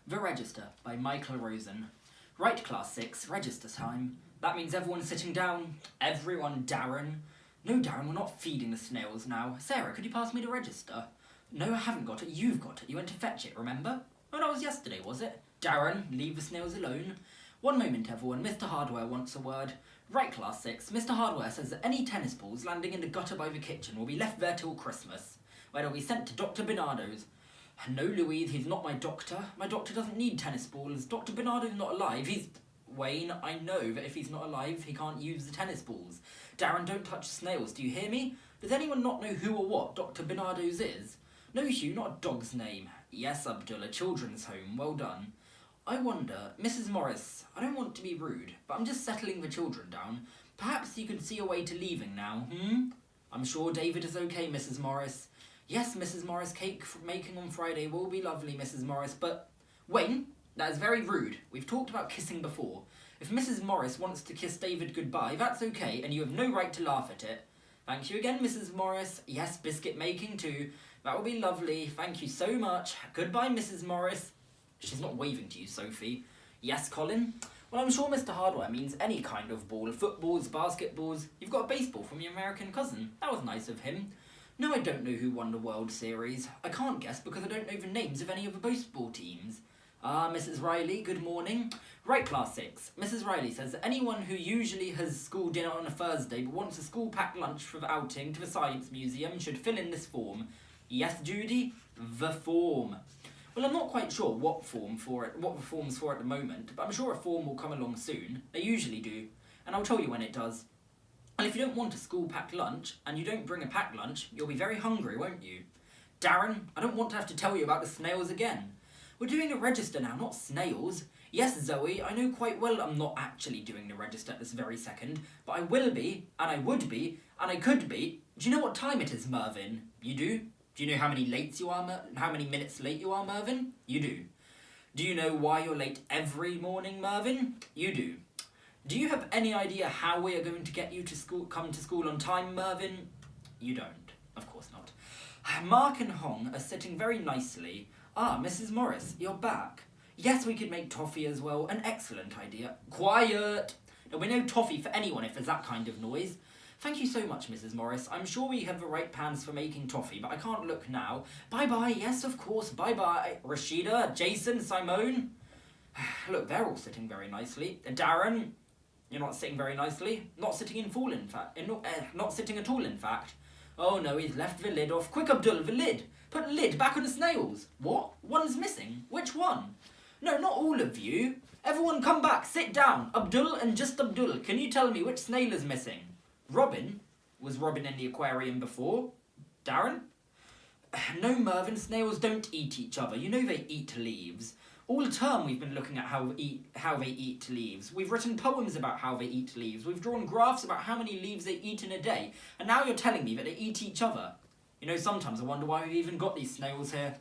The Register by Michael Rosen. Right, Class 6, register time. That means everyone's sitting down. Everyone, Darren. No, Darren, we're not feeding the snails now. Sarah, could you pass me the register? No, I haven't got it. You've got it. You went to fetch it, remember? Oh, that was yesterday, was it? Darren, leave the snails alone. One moment, everyone. Mr. Hardware wants a word. Right, Class 6. Mr. Hardware says that any tennis balls landing in the gutter by the kitchen will be left there till Christmas, where they'll be sent to Dr. Bernardo's. No, Louise, he's not my doctor. My doctor doesn't need tennis balls. Dr. Bernardo's not alive. Wayne, I know that if he's not alive, he can't use the tennis balls. Darren, don't touch snails, do you hear me? Does anyone not know who or what Dr. Bernardo's is? No, Hugh, not a dog's name. Yes, Abdullah, children's home. Well done. I wonder, Mrs. Morris, I don't want to be rude, but I'm just settling the children down. Perhaps you could see a way to leaving now, I'm sure David is okay, Mrs. Morris. Yes, Mrs. Morris, cake making on Friday will be lovely, Mrs. Morris, but... Wayne, that is very rude. We've talked about kissing before. If Mrs. Morris wants to kiss David goodbye, that's okay, and you have no right to laugh at it. Thank you again, Mrs. Morris. Yes, biscuit making too. That will be lovely. Thank you so much. Goodbye, Mrs. Morris. She's not waving to you, Sophie. Yes, Colin? Well, I'm sure Mr. Hardware means any kind of ball. Footballs, basketballs. You've got a baseball from your American cousin. That was nice of him. No, I don't know who won the World Series. I can't guess because I don't know the names of any of the baseball teams. Ah, Mrs. Riley, good morning. Right, Class 6. Mrs. Riley says that anyone who usually has school dinner on a Thursday but wants a school-packed lunch for the outing to the Science Museum should fill in this form. Yes, Judy? The form. Well, I'm not quite sure what the form's for at the moment, but I'm sure a form will come along soon. They usually do, and I'll tell you when it does. And if you don't want a school-packed lunch, and you don't bring a packed lunch, you'll be very hungry, won't you? Darren, I don't want to have to tell you about the snails again. We're doing a register now, not snails. Yes, Zoe, I know quite well I'm not actually doing the register at this very second, but I will be, and I would be, and I could be. Do you know what time it is, Mervyn? You do? Do you know how many minutes late you are, Mervyn? You do. Do you know why you're late every morning, Mervyn? You do. Do you have any idea how we are going to get you to come to school on time, Mervyn? You don't. Of course not. Mark and Hong are sitting very nicely. Ah, Mrs. Morris, you're back. Yes, we could make toffee as well. An excellent idea. Quiet! There'll be no toffee for anyone if there's that kind of noise. Thank you so much, Mrs. Morris. I'm sure we have the right pans for making toffee, but I can't look now. Bye-bye. Yes, of course. Bye-bye. Rashida, Jason, Simone. Look, they're all sitting very nicely. Darren, you're not sitting very nicely. Not sitting not sitting at all, in fact. Oh, no, he's left the lid off. Quick, Abdul, the lid. Put the lid back on the snails. What? One's missing. Which one? No, not all of you. Everyone come back. Sit down. Abdul and just Abdul. Can you tell me which snail is missing? Robin? Was Robin in the aquarium before? Darren? No, Mervyn, snails don't eat each other. You know they eat leaves. All term we've been looking at how they eat leaves. We've written poems about how they eat leaves. We've drawn graphs about how many leaves they eat in a day. And now you're telling me that they eat each other. You know, sometimes I wonder why we've even got these snails here.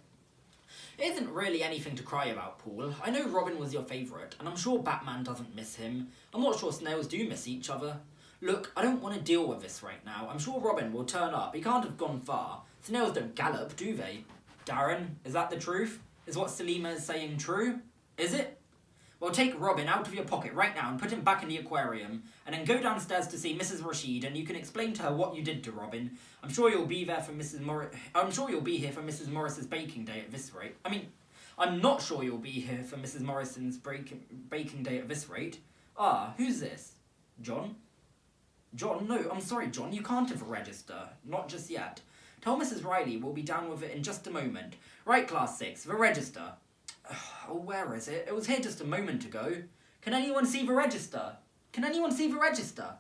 It isn't really anything to cry about, Paul. I know Robin was your favourite, and I'm sure Batman doesn't miss him. I'm not sure snails do miss each other. Look, I don't want to deal with this right now. I'm sure Robin will turn up. He can't have gone far. Snails don't gallop, do they? Darren, is that the truth? Is what Salima is saying true? Is it? Well, take Robin out of your pocket right now and put him back in the aquarium, and then go downstairs to see Mrs. Rashid, and you can explain to her what you did to Robin. I'm sure you'll be here for Mrs. Morris's baking day at this rate. I mean, I'm not sure you'll be here for Mrs. Morrison's baking day at this rate. Ah, who's this? John? John, no, I'm sorry, John, you can't have a register. Not just yet. Tell Mrs. Riley we'll be down with it in just a moment. Right, Class 6, the register. Oh, where is it? It was here just a moment ago. Can anyone see the register? Can anyone see the register?